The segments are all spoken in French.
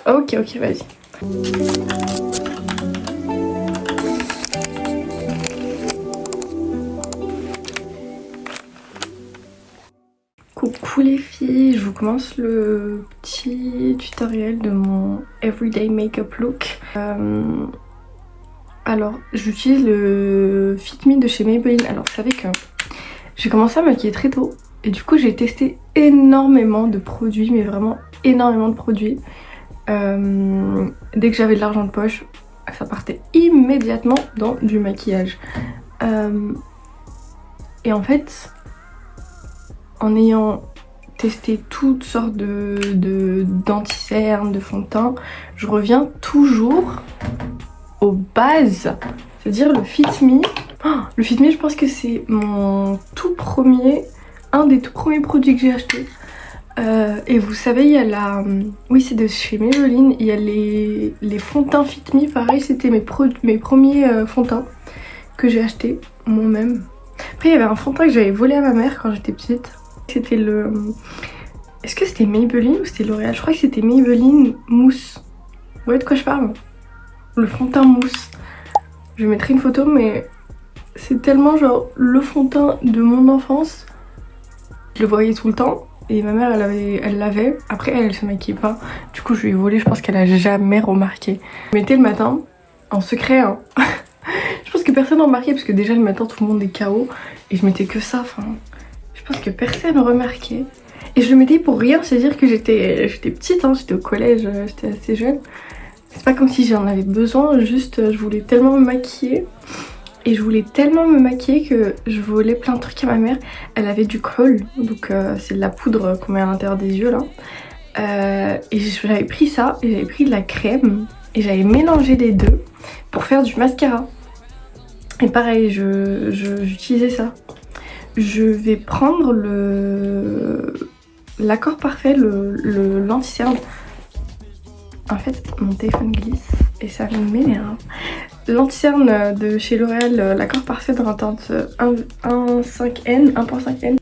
Ok, ok, vas-y. Coucou les filles, je vous commence le petit tutoriel de mon everyday makeup look. Alors, j'utilise le Fit Me de chez Maybelline. Alors, vous savez que j'ai commencé à me maquiller très tôt et du coup, j'ai testé énormément de produits, mais vraiment énormément de produits. Dès que j'avais de l'argent de poche, ça partait immédiatement dans du maquillage. Et en fait, en ayant testé toutes sortes d'anti-cernes, de fond de teint, je reviens toujours aux bases, c'est-à-dire le Fit Me. Oh, le Fit Me, je pense que c'est mon tout premier, un des tout premiers produits que j'ai acheté. Et vous savez, il y a la... Oui, c'est de chez Maybelline, il y a les fonds de teint Fit Me, pareil, c'était mes premiers fonds de teint que j'ai acheté moi-même. Après, il y avait un fond de teint que j'avais volé à ma mère quand j'étais petite. C'était le... Est-ce que c'était Maybelline ou c'était L'Oréal? Je crois que c'était Maybelline Mousse. Vous voyez de quoi je parle? Le fond de teint mousse. Je mettrai une photo, mais c'est tellement genre le fond de teint de mon enfance. Je le voyais tout le temps. Et ma mère, elle l'avait. Après, elle se maquillait pas. Du coup, je lui ai volé. Je pense qu'elle a jamais remarqué. Je mettais le matin, en secret, hein. Je pense que personne n'a remarqué parce que déjà le matin, tout le monde est KO. Et je mettais que ça. Enfin, je pense que personne n'a remarqué. Et je le mettais pour rien. C'est-à-dire que j'étais petite, hein. J'étais au collège, j'étais assez jeune. C'est pas comme si j'en avais besoin. Juste, je voulais tellement me maquiller. Et je voulais tellement me maquiller que je volais plein de trucs à ma mère. Elle avait du kohl, donc c'est de la poudre qu'on met à l'intérieur des yeux là. Et j'avais pris ça, et j'avais pris de la crème, et j'avais mélangé les deux pour faire du mascara. Et pareil, j'utilisais ça. Je vais prendre l'accord parfait, l'anti-cerne. En fait, mon téléphone glisse et ça m'énerve. L'anti-cerne de chez L'Oréal, l'accord parfait dans la teinte 1.5N, 1.5N.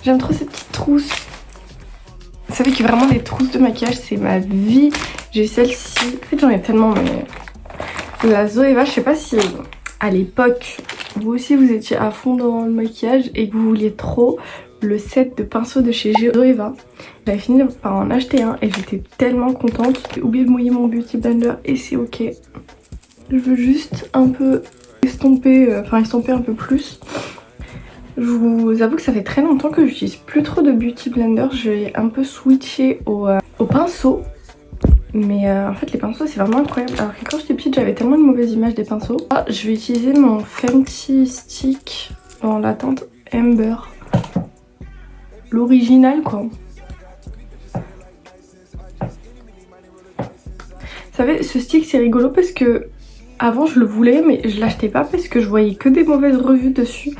J'aime trop ces petites trousses. Vous savez que vraiment les trousses de maquillage, c'est ma vie. J'ai celle-ci. En fait, j'en ai tellement, mais la Zoeva, je sais pas si à l'époque, vous aussi vous étiez à fond dans le maquillage et que vous vouliez trop le set de pinceaux de chez Zoeva. J'avais fini par en acheter un et j'étais tellement contente. J'ai oublié de mouiller mon beauty blender et c'est ok. Je veux juste un peu estomper un peu plus. Je vous avoue que ça fait très longtemps que j'utilise plus trop de beauty blender. J'ai un peu switché au pinceau. Mais en fait les pinceaux c'est vraiment incroyable. Alors que quand j'étais petite j'avais tellement une mauvaise image des pinceaux. Ah, je vais utiliser mon Fenty Stick dans la teinte Amber. L'original quoi. Vous savez, ce stick c'est rigolo parce que avant je le voulais mais je l'achetais pas parce que je voyais que des mauvaises revues dessus.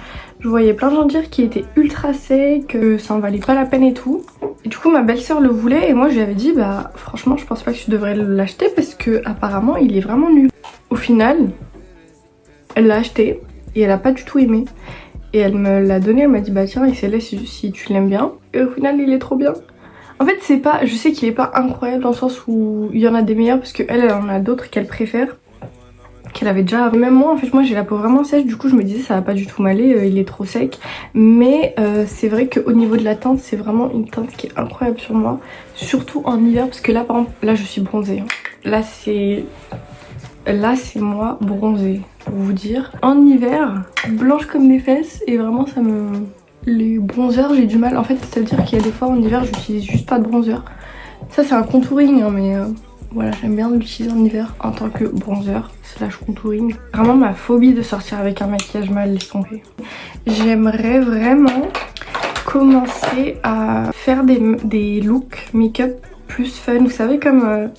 Je voyais plein de gens dire qu'il était ultra sec, que ça en valait pas la peine et tout. Et du coup ma belle-sœur le voulait et moi je lui avais dit bah franchement je pense pas que tu devrais l'acheter parce que apparemment il est vraiment nul. Au final, elle l'a acheté et elle a pas du tout aimé. Et elle me l'a donné, elle m'a dit bah tiens essaie-le si tu l'aimes bien. Et au final il est trop bien. En fait c'est pas, je sais qu'il est pas incroyable dans le sens où il y en a des meilleurs parce qu'elle en a d'autres qu'elle préfère. Qu'elle avait déjà. Même moi en fait moi j'ai la peau vraiment sèche, du coup je me disais ça va pas du tout m'aller, il est trop sec. Mais c'est vrai qu'au niveau de la teinte c'est vraiment une teinte qui est incroyable sur moi. Surtout en hiver parce que là par exemple, là je suis bronzée. Là c'est moi bronzée pour vous dire. En hiver, blanche comme des fesses et vraiment ça me... Les bronzers j'ai du mal. En fait c'est à dire qu'il y a des fois en hiver j'utilise juste pas de bronzer. Ça c'est un contouring hein, mais... Voilà, j'aime bien l'utiliser en hiver en tant que bronzer slash contouring. Vraiment ma phobie de sortir avec un maquillage mal estompé. J'aimerais vraiment commencer à faire des looks make-up plus fun. Vous savez comme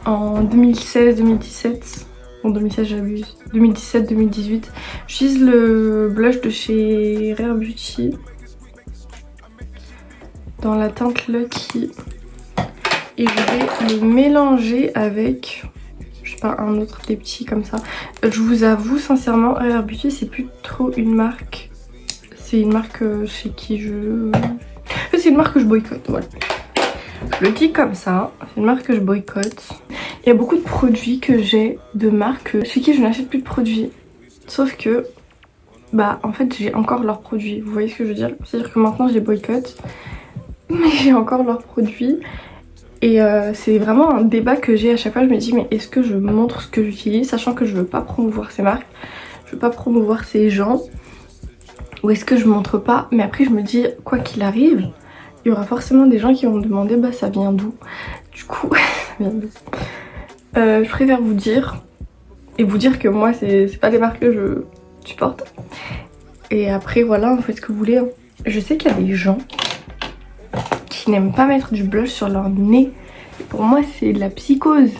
en 2016-2017. En 2016 j'abuse. 2017-2018. J'utilise le blush de chez Rare Beauty. Dans la teinte Lucky. Et je vais le mélanger avec, je sais pas, un autre des petits comme ça. Je vous avoue sincèrement, Rare Beauty c'est plus trop une marque C'est une marque chez qui je... C'est une marque que je boycotte, voilà. Je le dis comme ça, c'est une marque que je boycotte. Il y a beaucoup de produits que j'ai de marques chez qui je n'achète plus de produits. Sauf que, bah en fait j'ai encore leurs produits. Vous voyez ce que je veux dire? C'est-à-dire que maintenant je les boycotte, mais j'ai encore leurs produits. Et c'est vraiment un débat que j'ai à chaque fois. Je me dis mais est-ce que je montre ce que j'utilise, sachant que je veux pas promouvoir ces marques, je veux pas promouvoir ces gens, ou est-ce que je montre pas? Mais après je me dis quoi qu'il arrive, il y aura forcément des gens qui vont me demander bah ça vient d'où? Du coup ça vient d'où? Je préfère vous dire, et vous dire que moi c'est pas des marques que je supporte. Et après voilà, vous faites ce que vous voulez. Je sais qu'il y a des gens qui n'aiment pas mettre du blush sur leur nez. Et pour moi c'est de la psychose.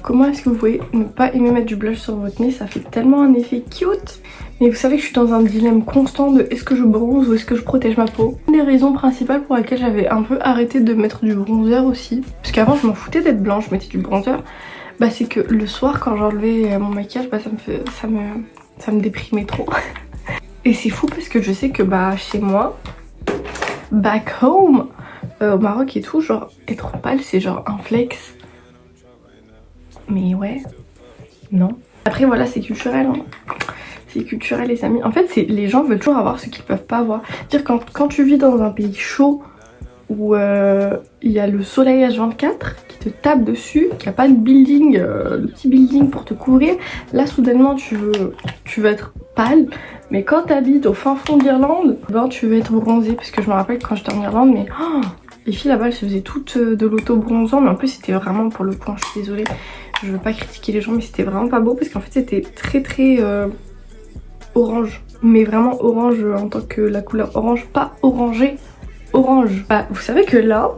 Comment est-ce que vous pouvez ne pas aimer mettre du blush sur votre nez? Ça fait tellement un effet cute. Mais vous savez que je suis dans un dilemme constant de est-ce que je bronze ou est-ce que je protège ma peau. Une des raisons principales pour lesquelles j'avais un peu arrêté de mettre du bronzer aussi, parce qu'avant je m'en foutais d'être blanche, je mettais du bronzer, bah c'est que le soir quand j'enlevais mon maquillage, bah ça me déprimait trop. Et c'est fou parce que je sais que bah chez moi, back home, au Maroc et tout, genre être pâle c'est genre un flex. Mais ouais, non. Après voilà, c'est culturel, hein. C'est culturel les amis. En fait les gens veulent toujours avoir ce qu'ils peuvent pas avoir. Dire quand tu vis dans un pays chaud où il y a le soleil H24 qui te tape dessus, qu'il n'y a pas de building, de petit building pour te couvrir, là soudainement tu veux être pâle. Mais quand t'habites au fin fond d'Irlande, ben tu veux être bronzée. Parce que je me rappelle quand j'étais en Irlande, mais oh, les filles là-bas elles se faisaient toutes de l'auto-bronzant. Mais en plus c'était vraiment pour le point, je suis désolée. Je veux pas critiquer les gens mais c'était vraiment pas beau parce qu'en fait c'était très orange. Mais vraiment orange en tant que la couleur orange, pas orangé, orange. Bah vous savez que là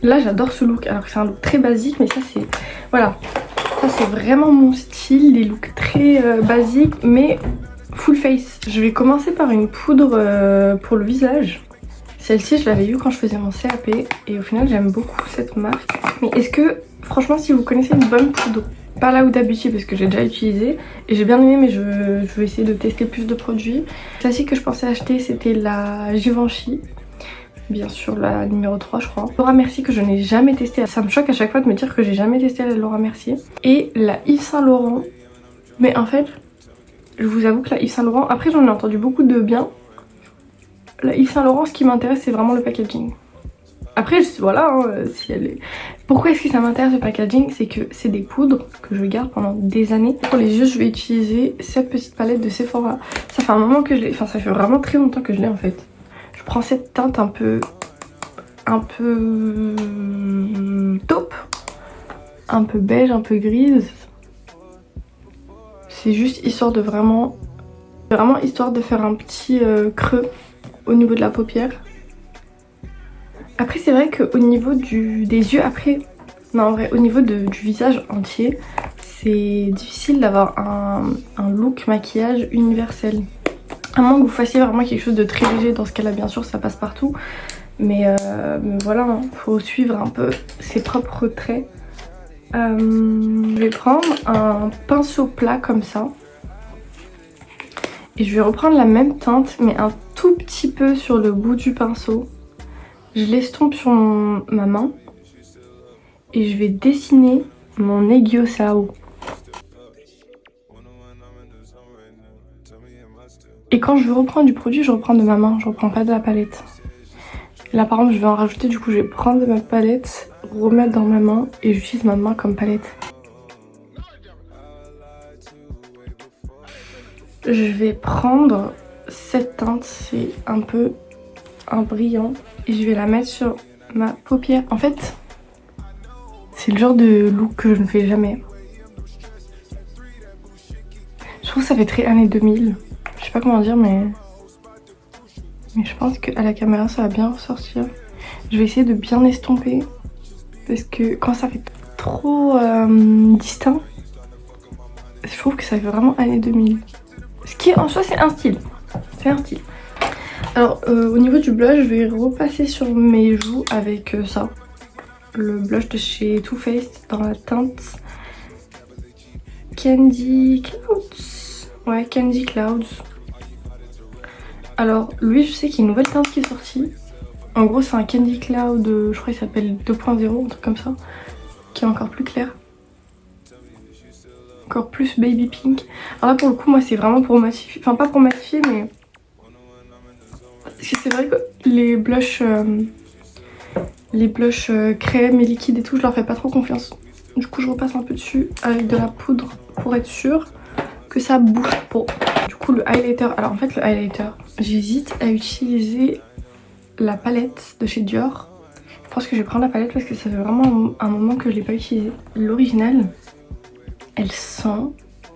j'adore ce look. Alors que c'est un look très basique mais ça c'est... Voilà. Ça c'est vraiment mon style, des looks très basiques mais full face. Je vais commencer par une poudre pour le visage. Celle-ci je l'avais eue quand je faisais mon CAP et au final j'aime beaucoup cette marque. Mais est-ce que franchement si vous connaissez une bonne poudre, pas la Huda Beauty parce que j'ai déjà utilisé et j'ai bien aimé mais je vais essayer de tester plus de produits. Celle-ci que je pensais acheter c'était la Givenchy. Bien sûr la numéro 3 je crois. Laura Mercier que je n'ai jamais testé. Ça me choque à chaque fois de me dire que j'ai jamais testé la Laura Mercier. Et la Yves Saint Laurent. Mais en fait je vous avoue que la Yves Saint Laurent, après j'en ai entendu beaucoup de bien. La Yves Saint Laurent ce qui m'intéresse c'est vraiment le packaging. Après voilà hein, si elle est... Pourquoi est-ce que ça m'intéresse le packaging? C'est que c'est des poudres que je garde pendant des années. Pour les yeux je vais utiliser cette petite palette de Sephora. Ça fait un moment que je l'ai, enfin ça fait vraiment très longtemps que je l'ai en fait. Je prends cette teinte un peu taupe, un peu beige, un peu grise. C'est juste histoire de vraiment histoire de faire un petit creux au niveau de la paupière. Après c'est vrai qu'au niveau des yeux, après, non en vrai au niveau du visage entier, c'est difficile d'avoir un look maquillage universel. À moins que vous fassiez vraiment quelque chose de très léger, dans ce cas là bien sûr ça passe partout. Mais voilà, hein, faut suivre un peu ses propres traits. Je vais prendre un pinceau plat comme ça. Et je vais reprendre la même teinte mais un tout petit peu sur le bout du pinceau. Je l'estompe sur ma main et je vais dessiner mon aiguillosao. Et quand je veux reprendre du produit, je reprends de ma main, je reprends pas de la palette. Là par exemple je vais en rajouter, du coup je vais prendre de ma palette, remettre dans ma main et j'utilise ma main comme palette. Je vais prendre cette teinte, c'est un peu un brillant et je vais la mettre sur ma paupière. En fait c'est le genre de look que je ne fais jamais. Je trouve que ça fait très années 2000. Je sais pas comment dire mais je pense qu'à la caméra ça va bien ressortir. Je vais essayer de bien estomper parce que quand ça fait trop distinct, je trouve que ça fait vraiment années 2000. Ce qui en soi c'est un style. C'est un style. Alors au niveau du blush, je vais repasser sur mes joues avec ça. Le blush de chez Too Faced dans la teinte Candy Clouds. Ouais, Candy Clouds. Alors lui je sais qu'il y a une nouvelle teinte qui est sortie. En gros c'est un Candy Cloud, je crois qu'il s'appelle 2.0, un truc comme ça. Qui est encore plus clair. Encore plus baby pink. Alors là pour le coup moi c'est vraiment pour matifier. Enfin pas pour matifier mais... Parce que c'est vrai que les blushs crème et liquide et tout je leur fais pas trop confiance. Du coup je repasse un peu dessus avec de la poudre pour être sûre que ça bouge pas. Du coup le highlighter, alors en fait le highlighter, j'hésite à utiliser la palette de chez Dior. Je pense que je vais prendre la palette parce que ça fait vraiment un moment que je l'ai pas utilisée. L'original, elle sent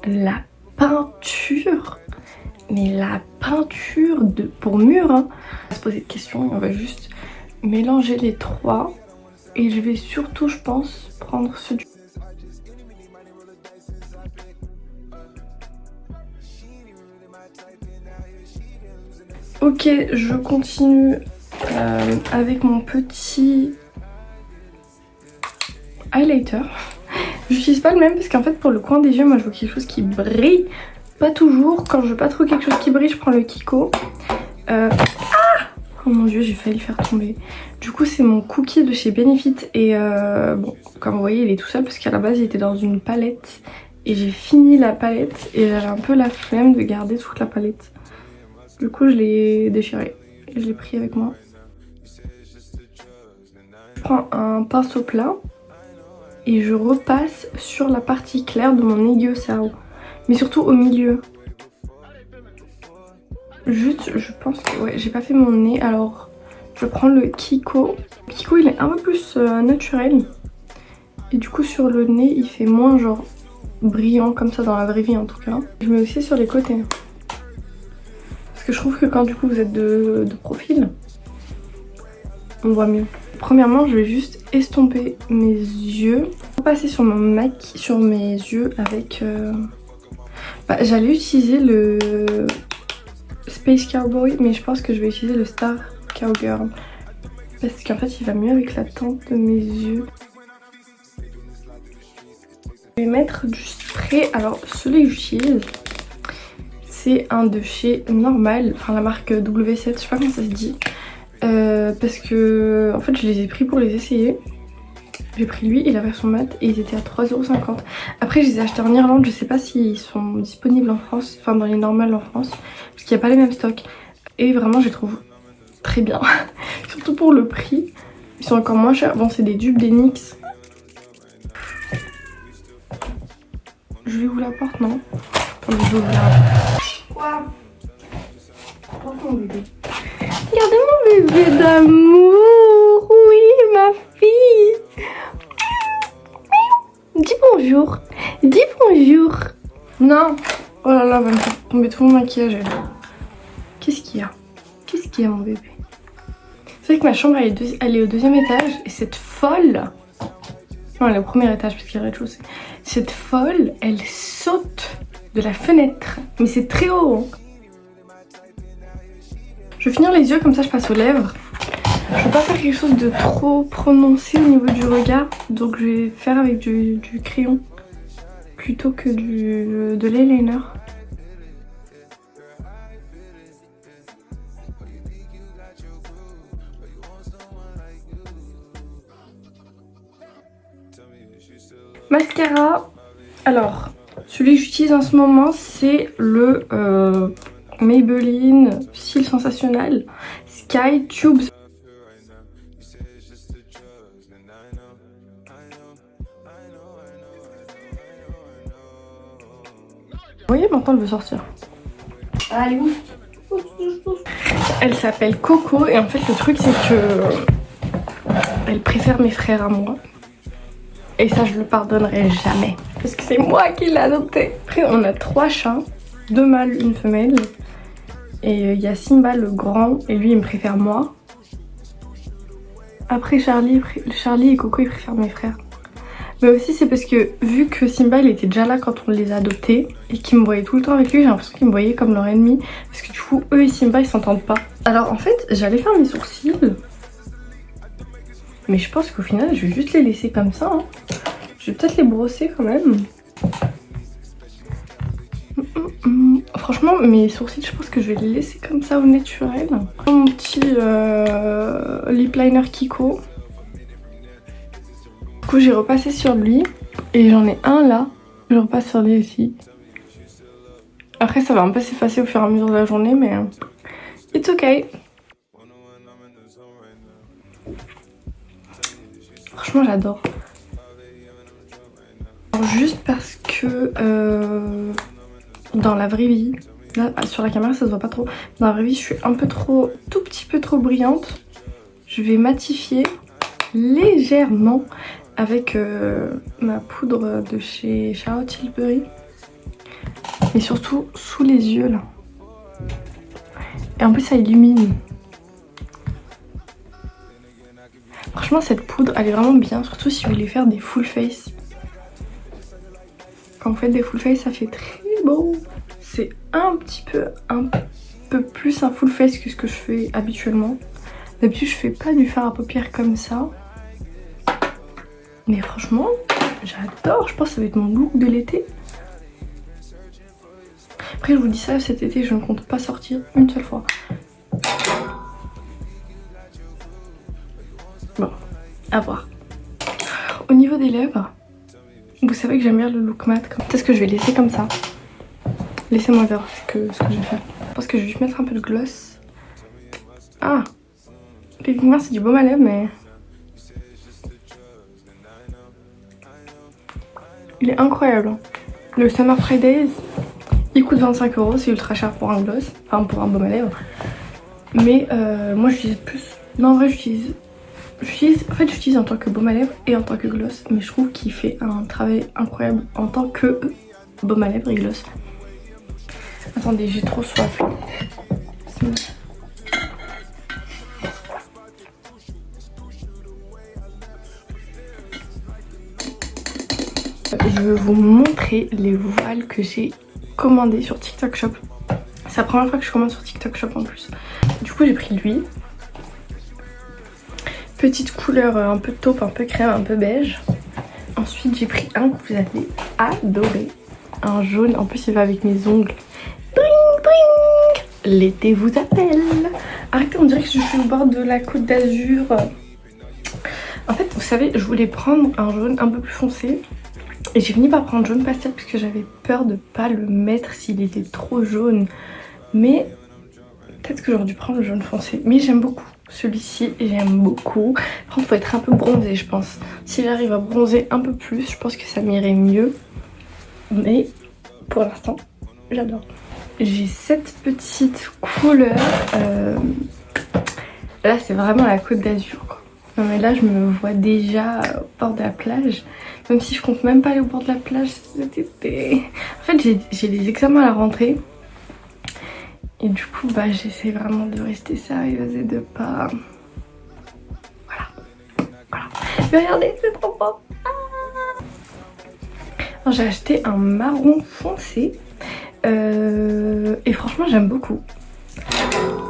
la peinture. Mais la peinture pour mur, hein. On va se poser de questions, on va juste mélanger les trois. Et je vais surtout, je pense, prendre ce du... Ok, je continue avec mon petit highlighter. J'utilise pas le même parce qu'en fait pour le coin des yeux, moi je veux quelque chose qui brille. Pas toujours, quand je veux pas trop quelque chose qui brille, je prends le Kiko. Oh mon dieu, j'ai failli le faire tomber. Du coup c'est mon cookie de chez Benefit et bon, comme vous voyez il est tout seul parce qu'à la base il était dans une palette. Et j'ai fini la palette et j'avais un peu la flemme de garder toute la palette. Du coup je l'ai déchiré et je l'ai pris avec moi. Je prends un pinceau plat et je repasse sur la partie claire de mon aiguille cerveau. Mais surtout au milieu. Juste je pense que ouais j'ai pas fait mon nez, alors je prends le Kiko. Le Kiko il est un peu plus naturel. Et du coup sur le nez il fait moins genre brillant comme ça dans la vraie vie en tout cas. Je mets aussi sur les côtés. Parce que je trouve que quand du coup vous êtes de profil, on voit mieux. Premièrement je vais juste estomper mes yeux. Passer sur mon sur mes yeux avec... j'allais utiliser le Space Cowboy mais je pense que je vais utiliser le Star Cowgirl. Parce qu'en fait il va mieux avec la teinte de mes yeux. Je vais mettre du spray. Alors celui que j'utilise c'est un de chez Normal, enfin la marque W7, je sais pas comment ça se dit. Parce que en fait je les ai pris pour les essayer. J'ai pris lui et la version mat et ils étaient à 3,50 €. Après je les ai achetés en Irlande, je sais pas s'ils sont disponibles en France, enfin dans les normales en France, parce qu'il n'y a pas les mêmes stocks. Et vraiment je les trouve très bien, surtout pour le prix. Ils sont encore moins chers, bon c'est des dupes des NYX. Je vais ouvrir la porte, non? Attendez, je vais ouvrir la porte. Quoi? Porte mon bébé. Regardez mon bébé d'amour. Oui, ma fille. Dis bonjour. Dis bonjour. Non. Oh là là, va me faire tomber tout mon maquillage. Qu'est-ce qu'il y a? Qu'est-ce qu'il y a mon bébé? C'est vrai que ma chambre elle est au deuxième étage et cette folle... Non, elle est au premier étage parce qu'il y a le rez-de-chaussée. Cette folle, elle saute de la fenêtre. Mais c'est très haut. Hein. Je vais finir les yeux, comme ça je passe aux lèvres. Je veux pas faire quelque chose de trop prononcé au niveau du regard. Donc je vais faire avec du crayon plutôt que de l'eyeliner. Mascara. Alors, celui que j'utilise en ce moment, c'est le Maybelline Cils Sensationnel Sky Tubes. Vous voyez, maintenant elle veut sortir. Allez, ouf. Elle s'appelle Coco et en fait le truc c'est que elle préfère mes frères à moi. Et ça je le pardonnerai jamais. Parce que c'est moi qui l'ai adopté. Après on a 3 chats, 2 mâles, une femelle. Et il y a Simba le grand et lui il me préfère moi. Après Charlie et Coco ils préfèrent mes frères. Mais aussi c'est parce que vu que Simba il était déjà là quand on les a adoptés et qu'il me voyait tout le temps avec lui, j'ai l'impression qu'il me voyait comme leur ennemi. Parce que du coup eux et Simba ils s'entendent pas. Alors en fait j'allais faire mes sourcils. Mais je pense qu'au final je vais juste les laisser comme ça. Hein. Je vais peut-être les brosser quand même. Franchement mes sourcils je pense que je vais les laisser comme ça au naturel. Mon petit lip liner Kiko. Du coup j'ai repassé sur lui et j'en ai un là. Je repasse sur lui aussi. Après ça va un peu s'effacer au fur et à mesure de la journée mais it's ok. Franchement j'adore. Juste parce que dans la vraie vie, là sur la caméra ça se voit pas trop, dans la vraie vie je suis un peu trop, tout petit peu trop brillante. Je vais matifier légèrement avec ma poudre de chez Charlotte Tilbury. Et surtout sous les yeux là. Et en plus ça illumine. Franchement cette poudre elle est vraiment bien, surtout si vous voulez faire des full face. Quand vous faites des full face ça fait très beau. C'est un peu plus un full face que ce que je fais habituellement. D'habitude je fais pas du fard à paupières comme ça. Mais franchement j'adore, je pense que ça va être mon look de l'été. Après je vous dis ça, cet été je ne compte pas sortir une seule fois. Bon, à voir. Au niveau des lèvres, vous savez que j'aime bien le look mat. Peut-être que je vais laisser comme ça. Laissez-moi voir ce que je vais faire. Je pense que je vais juste mettre un peu de gloss. Ah, techniquement c'est du baume à lèvres mais... il est incroyable. Le Summer Fridays, il coûte 25 €, c'est ultra cher pour un gloss, enfin pour un baume à lèvres. Mais moi j'utilise plus. Non en vrai j'utilise en tant que baume à lèvres et en tant que gloss. Mais je trouve qu'il fait un travail incroyable en tant que baume à lèvres et gloss. Attendez, j'ai trop soif. Je vais vous montrer les voiles que j'ai commandées sur TikTok Shop. C'est la première fois que je commande sur TikTok Shop en plus. Du coup j'ai pris lui. Petite couleur un peu taupe, un peu crème, un peu beige. Ensuite j'ai pris un que vous allez adorer. Un jaune, en plus il va avec mes ongles. Dring, dring. L'été vous appelle. Arrêtez, on dirait que je suis au bord de la Côte d'Azur. En fait vous savez je voulais prendre un jaune un peu plus foncé. Et j'ai fini par prendre jaune pastel parce que j'avais peur de pas le mettre s'il était trop jaune. Mais peut-être que j'aurais dû prendre le jaune foncé. Mais j'aime beaucoup celui-ci, j'aime beaucoup. Par contre, faut être un peu bronzé, je pense. Si j'arrive à bronzer un peu plus, je pense que ça m'irait mieux. Mais pour l'instant, j'adore. J'ai cette petite couleur. Là, c'est vraiment la Côte d'Azur, quoi. Non mais là je me vois déjà au bord de la plage. Même si je compte même pas aller au bord de la plage cet été. En fait j'ai des examens à la rentrée. Et du coup bah j'essaie vraiment de rester sérieuse et de pas... Voilà. Mais regardez, c'est trop beau. Ah, j'ai acheté un marron foncé. Et franchement j'aime beaucoup.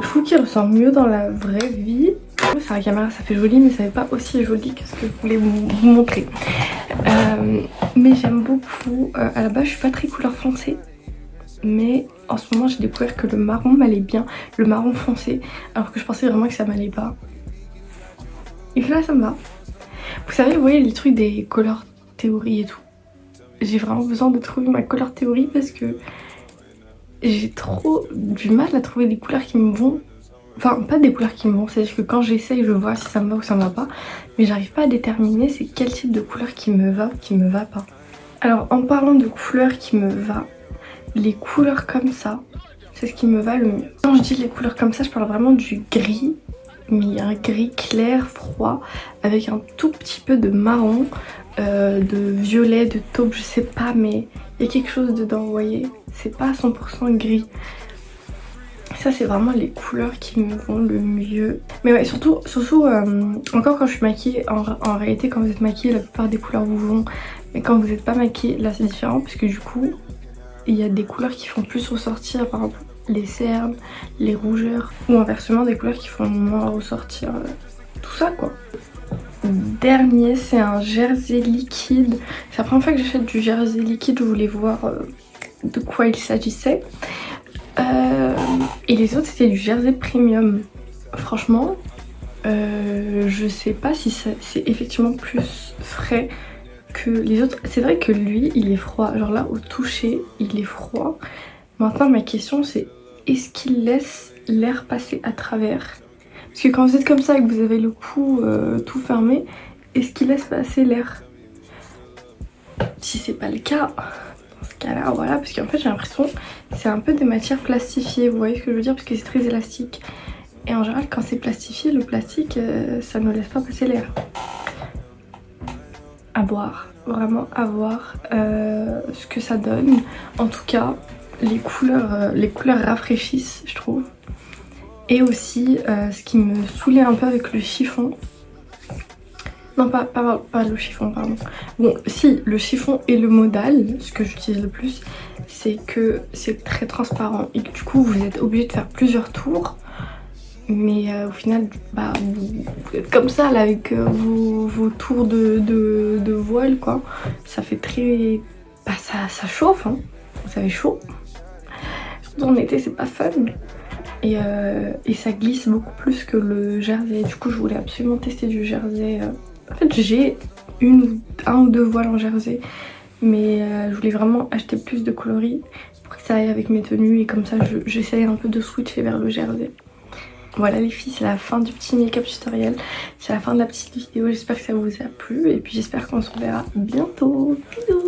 Je trouve qu'il ressemble mieux dans la vraie vie. Sur la caméra ça fait joli mais ça n'est pas aussi joli que ce que je voulais vous montrer. Mais j'aime beaucoup. À la base je suis pas très couleur foncée. Mais en ce moment j'ai découvert que le marron m'allait bien. Le marron foncé. Alors que je pensais vraiment que ça m'allait pas. Et là ça me va. Vous savez vous voyez les trucs des color théories et tout. J'ai vraiment besoin de trouver ma color théorie parce que j'ai trop du mal à trouver des couleurs qui me vont. Enfin pas des couleurs qui me vont, c'est-à-dire que quand j'essaye je vois si ça me va ou ça me va pas. Mais j'arrive pas à déterminer c'est quel type de couleur qui me va ou qui me va pas. Alors en parlant de couleurs qui me va, les couleurs comme ça, c'est ce qui me va le mieux. Quand je dis les couleurs comme ça, je parle vraiment du gris. Mais un gris clair, froid, avec un tout petit peu de marron, de violet, de taupe, je sais pas, mais il y a quelque chose dedans, vous voyez. C'est pas 100% gris. Ça c'est vraiment les couleurs qui me vont le mieux. Mais ouais surtout encore quand je suis maquillée, en réalité quand vous êtes maquillée la plupart des couleurs vous vont. Mais quand vous n'êtes pas maquillée là c'est différent parce que du coup il y a des couleurs qui font plus ressortir par exemple les cernes, les rougeurs. Ou inversement des couleurs qui font moins ressortir tout ça quoi. Dernier c'est un jersey liquide. C'est la première fois que j'achète du jersey liquide, je voulais voir de quoi il s'agissait. Et les autres c'était du jersey premium. Franchement, je sais pas si c'est effectivement plus frais que les autres. C'est vrai que lui il est froid, genre là au toucher il est froid. Maintenant ma question c'est, est-ce qu'il laisse l'air passer à travers? Parce que quand vous êtes comme ça et que vous avez le cou tout fermé, est-ce qu'il laisse passer l'air? Si c'est pas le cas, dans ce cas là voilà, parce qu'en fait j'ai l'impression que c'est un peu des matières plastifiées, vous voyez ce que je veux dire, parce que c'est très élastique. Et en général quand c'est plastifié, le plastique ça ne laisse pas passer l'air. À voir, vraiment à voir ce que ça donne. En tout cas les couleurs rafraîchissent je trouve. Et aussi ce qui me saoulait un peu avec le chiffon. Non pas le chiffon pardon. Bon si, le chiffon et le modal, ce que j'utilise le plus, c'est que c'est très transparent et que du coup vous êtes obligé de faire plusieurs tours. Mais au final bah, vous êtes comme ça là avec vos tours de voile quoi. Ça fait très... Bah ça chauffe hein. Vous avez chaud. Surtout en été c'est pas fun. Et ça glisse beaucoup plus que le jersey. Du coup je voulais absolument tester du jersey. En fait j'ai un ou deux voiles en jersey. Mais je voulais vraiment acheter plus de coloris pour que ça aille avec mes tenues. Et comme ça j'essaye un peu de switcher vers le jersey. Voilà les filles, c'est la fin du petit make-up tutoriel. C'est la fin de la petite vidéo. J'espère que ça vous a plu. Et puis j'espère qu'on se reverra bientôt. Bisous.